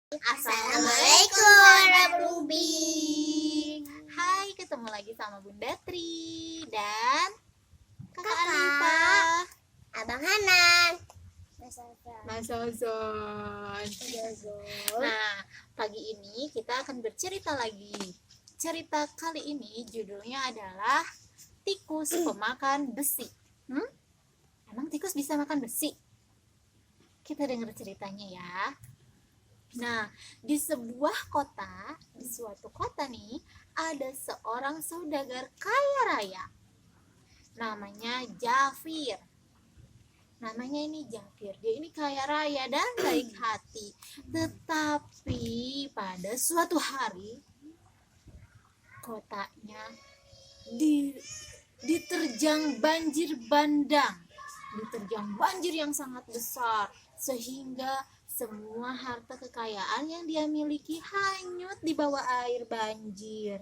Assalamualaikum warahmatullahi. Hai, ketemu lagi sama Bunda Tri dan Kakak Kakak. Alifa, Abang Hanan. Mas Ozon. Nah, pagi ini kita akan bercerita lagi. Cerita kali ini judulnya adalah tikus pemakan besi. Emang tikus bisa makan besi? Kita dengar ceritanya ya. Nah, di sebuah kota, di suatu kota nih, ada seorang saudagar kaya raya. Namanya Jafir. Namanya ini Jafir. Dia ini kaya raya dan baik hati. Tetapi pada suatu hari, kotanya diterjang banjir bandang. Diterjang banjir yang sangat besar, sehingga semua harta kekayaan yang dia miliki hanyut di bawah air banjir.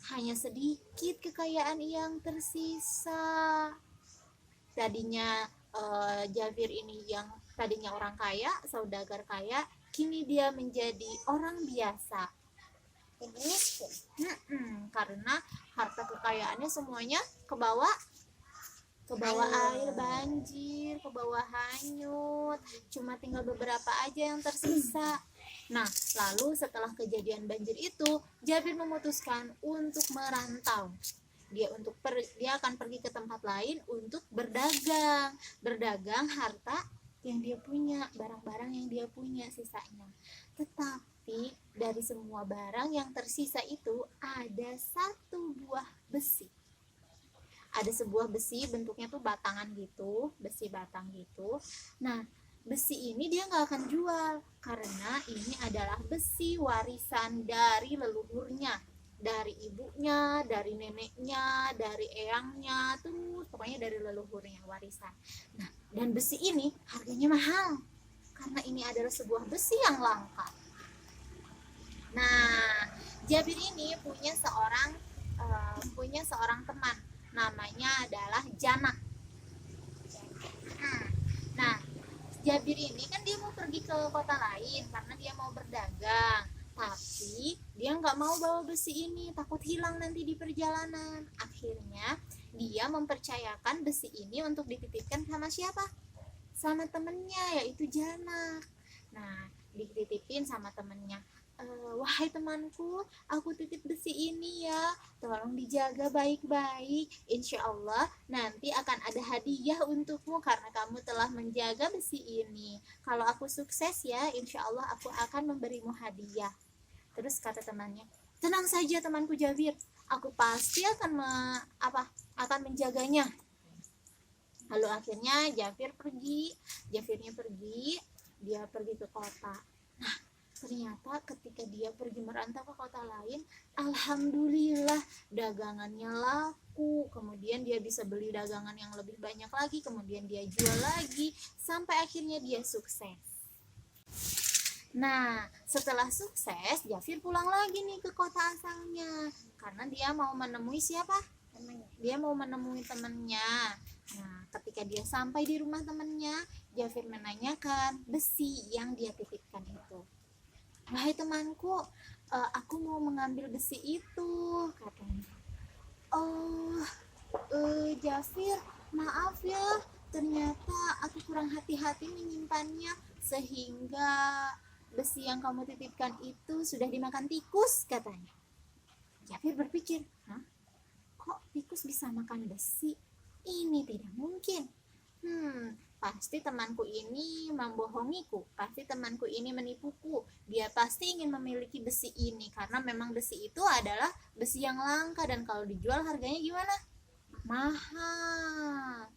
Hanya sedikit kekayaan yang tersisa. Tadinya Jafir ini yang tadinya orang kaya, saudagar kaya, kini dia menjadi orang biasa. Karena harta kekayaannya semuanya ke bawah air banjir, ke bawah hanyut, cuma tinggal beberapa aja yang tersisa. Nah, lalu setelah kejadian banjir itu, Jabir memutuskan untuk merantau. Dia akan pergi ke tempat lain untuk berdagang harta yang dia punya, barang-barang yang dia punya sisanya. Tetapi dari semua barang yang tersisa itu ada satu buah besi. Ada sebuah besi, bentuknya tuh batangan gitu, besi batang gitu. Nah, besi ini dia nggak akan jual karena ini adalah besi warisan dari leluhurnya, dari ibunya, dari neneknya, dari eyangnya, terus pokoknya dari leluhurnya, warisan. Nah, dan besi ini harganya mahal karena ini adalah sebuah besi yang langka. Nah, Jabir ini punya seorang teman, namanya adalah Janak. Nah, Jabir ini kan dia mau pergi ke kota lain karena dia mau berdagang, tapi dia nggak mau bawa besi ini, takut hilang nanti di perjalanan. Akhirnya dia mempercayakan besi ini untuk dititipkan sama siapa? Sama temennya, yaitu Janak. Nah, dititipin sama temennya. Wahai temanku, aku titip besi ini ya, tolong dijaga baik-baik. Insya Allah nanti akan ada hadiah untukmu karena kamu telah menjaga besi ini. Kalau aku sukses ya, insya Allah aku akan memberimu hadiah. Terus kata temannya, tenang saja temanku Jabir, aku pasti akan menjaganya. Lalu akhirnya Jafirnya pergi, dia pergi ke kota. Nah, ternyata ketika dia pergi merantau ke kota lain, alhamdulillah dagangannya laku. Kemudian dia bisa beli dagangan yang lebih banyak lagi, kemudian dia jual lagi sampai akhirnya dia sukses. Nah, setelah sukses, Jafir pulang lagi nih ke kota asalnya karena dia mau menemui siapa? Dia mau menemui temannya. Nah, ketika dia sampai di rumah temannya, Jafir menanyakan besi yang dia titipkan itu. Wahai temanku, aku mau mengambil besi itu, katanya. Jafir, maaf ya, ternyata aku kurang hati-hati menyimpannya sehingga besi yang kamu titipkan itu sudah dimakan tikus, katanya. Jafir berpikir, kok tikus bisa makan besi? Ini tidak mungkin. Pasti temanku ini membohongiku, pasti temanku ini menipuku. Dia pasti ingin memiliki besi ini karena memang besi itu adalah besi yang langka dan kalau dijual harganya gimana? Mahal.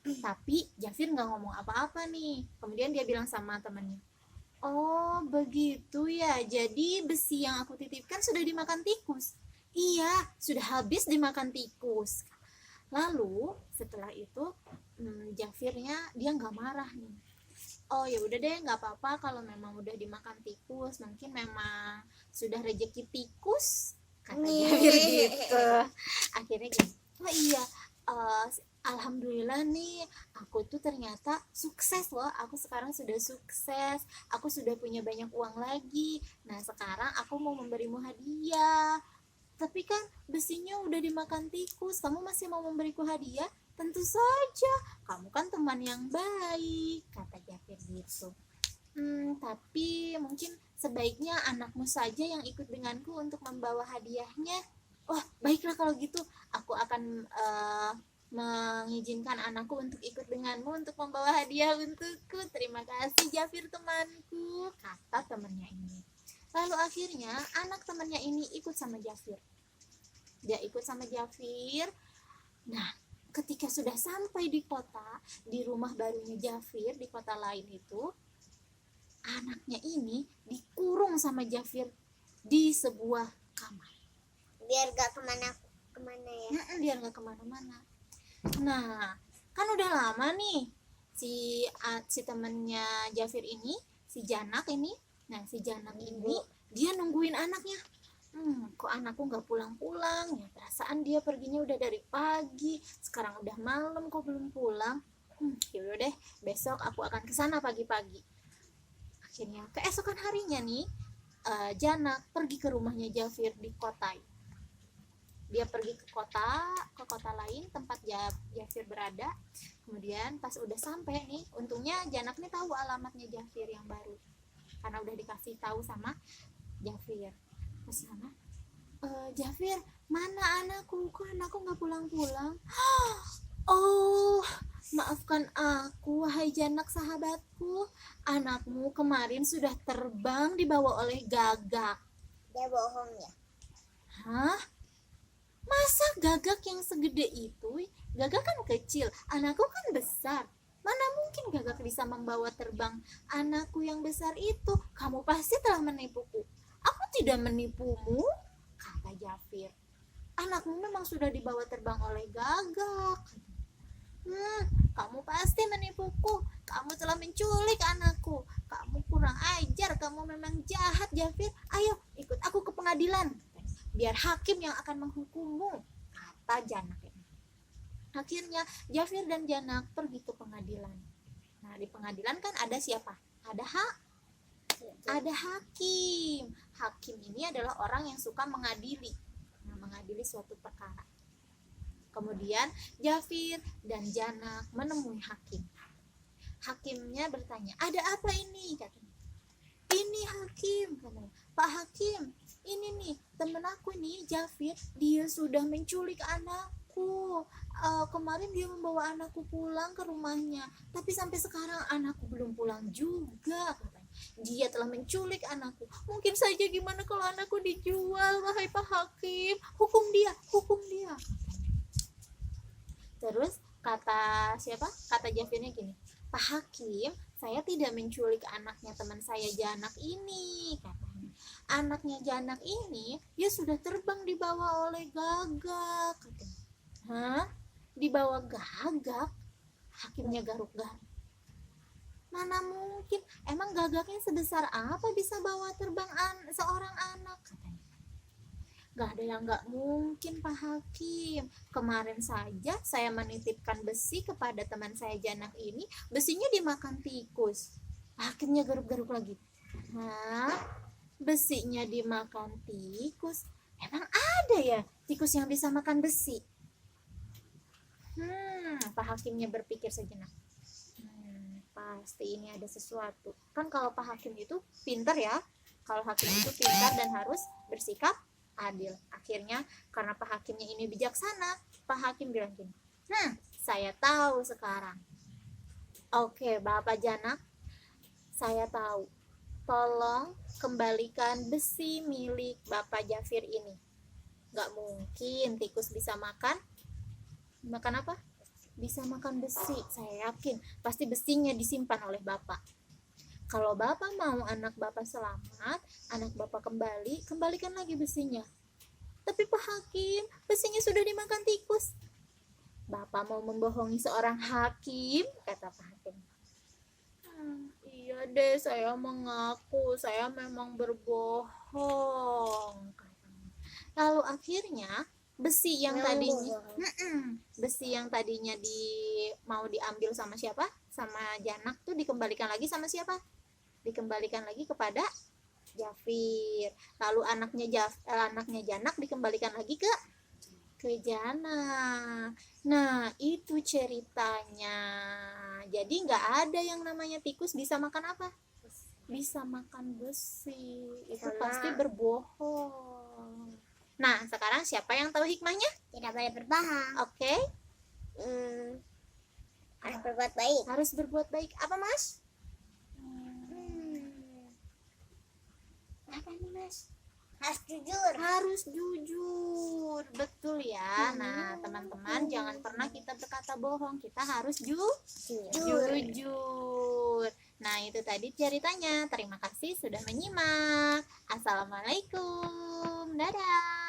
Tapi Jafir nggak ngomong apa-apa nih. Kemudian dia bilang sama temannya, oh begitu ya, jadi besi yang aku titipkan sudah dimakan tikus. Iya, sudah habis dimakan tikus. Lalu setelah itu Jafirnya dia nggak marah nih. Oh ya udah deh, nggak apa-apa kalau memang udah dimakan tikus, mungkin memang sudah rezeki tikus, kata Jafir gitu. Akhirnya gitu, oh iya, eh, alhamdulillah nih, aku tuh ternyata sukses loh. Aku sekarang sudah sukses, aku sudah punya banyak uang lagi. Nah sekarang aku mau memberimu hadiah, tapi kan besinya udah dimakan tikus. Kamu masih mau memberiku hadiah? Tentu saja, kamu kan teman yang baik, kata Jafir gitu. Tapi mungkin sebaiknya anakmu saja yang ikut denganku untuk membawa hadiahnya. Oh, baiklah kalau gitu. Aku akan mengizinkan anakku untuk ikut denganmu untuk membawa hadiah untukku. Terima kasih Jafir temanku, kata temannya ini. Lalu akhirnya anak temannya ini ikut sama Jafir. Dia ikut sama Jafir. Nah, ketika sudah sampai di kota, di rumah barunya Jafir, di kota lain itu, anaknya ini dikurung sama Jafir di sebuah kamar. Biar gak kemana ya. Biar gak kemana-mana. Nah, kan udah lama nih si temennya Jafir ini, si Janak ini. Nah, si Janak ini dia nungguin anaknya. Kok anakku nggak pulang-pulang ya? Perasaan dia perginya udah dari pagi. Sekarang udah malam kok belum pulang. Yaudah deh, besok aku akan kesana pagi-pagi. Akhirnya keesokan harinya nih, Janak pergi ke rumahnya Jafir di kota. Dia pergi ke kota lain tempat Jafir berada. Kemudian pas udah sampai nih, untungnya Janak nih tahu alamatnya Jafir yang baru, karena udah dikasih tahu sama Jafir. Ke sana, Jafir, mana anakku? Kok anakku nggak pulang-pulang? Oh, maafkan aku, wahai Janak sahabatku. Anakmu kemarin sudah terbang dibawa oleh gagak. Dia bohong ya. Hah? Masa gagak yang segede itu? Gagak kan kecil, anakku kan besar. Mana mungkin gagak bisa membawa terbang anakku yang besar itu? Kamu pasti telah menipuku. Aku tidak menipumu, kata Jafir. Anakmu memang sudah dibawa terbang oleh gagak. Kamu pasti menipuku. Kamu telah menculik anakku. Kamu kurang ajar. Kamu memang jahat, Jafir. Ayo ikut aku ke pengadilan. Biar hakim yang akan menghukummu, kata Janak. Akhirnya Jafir dan Janak pergi ke pengadilan. Nah, di pengadilan kan ada siapa? Ada hakim. Hakim ini adalah orang yang suka mengadili. Mengadili suatu perkara. Kemudian Jafir dan Janak menemui hakim. Hakimnya bertanya, "Ada apa ini?" katanya. "Ini hakim," katanya. "Pak Hakim, ini nih temen aku nih Jafir, dia sudah menculik anakku. Kemarin dia membawa anakku pulang ke rumahnya, tapi sampai sekarang anakku belum pulang juga," katanya. "Dia telah menculik anakku. Mungkin saja gimana kalau anakku dijual, wahai Pak Hakim? Hukum dia, hukum dia." Terus kata Jafirnya gini, "Pak Hakim, saya tidak menculik anaknya teman saya Janak ini," katanya. "Anaknya Janak ini dia sudah terbang dibawa oleh gagak," katanya. "Hah? Dibawa gagak?" Hakimnya garuk-garuk. "Mana mungkin, emang gagaknya sebesar apa bisa bawa terbang seorang anak?" katanya. "Gak ada yang gak mungkin, Pak Hakim. Kemarin saja saya menitipkan besi kepada teman saya Janak ini, besinya dimakan tikus." Hakimnya garuk-garuk lagi. "Hah? Besinya dimakan tikus? Emang ada ya tikus yang bisa makan besi?" Pak Hakimnya berpikir sejenak. Pasti ini ada sesuatu. Kan kalau Pak Hakim itu pintar ya. Kalau hakim itu pintar dan harus bersikap adil. Akhirnya karena Pak Hakimnya ini bijaksana, Pak Hakim bilang gini, "Saya tahu sekarang. Oke, Bapak Janak, saya tahu. Tolong kembalikan besi milik Bapak Jafir ini. Gak mungkin tikus bisa makan apa? Bisa makan besi. Saya yakin pasti besinya disimpan oleh Bapak. Kalau Bapak mau anak Bapak selamat, anak Bapak kembalikan lagi besinya." "Tapi Pak Hakim, besinya sudah dimakan tikus." "Bapak mau membohongi seorang hakim?" kata Pak Hakim. "Iya deh, saya mengaku saya memang berbohong," katanya. Lalu akhirnya Besi yang Yang tadinya bohong. besi yang tadinya mau diambil sama siapa? Sama Janak tuh dikembalikan lagi sama siapa? Dikembalikan lagi kepada Jafir. Lalu anaknya Janak dikembalikan lagi ke Janak. Nah, itu ceritanya. Jadi nggak ada yang namanya tikus bisa makan apa? Bisa makan besi. Itu Sama. pasti berbohong. Nah, sekarang siapa yang tahu hikmahnya? Tidak boleh berbohong. Oke, Harus berbuat baik. harus berbuat baik. Apa, Mas? Apa nih, Mas? Harus jujur. Harus jujur. Betul ya. Nah, teman-teman, jangan pernah kita berkata bohong. Kita harus jujur. Nah, itu tadi ceritanya. Terima kasih sudah menyimak. Assalamualaikum. Dadah.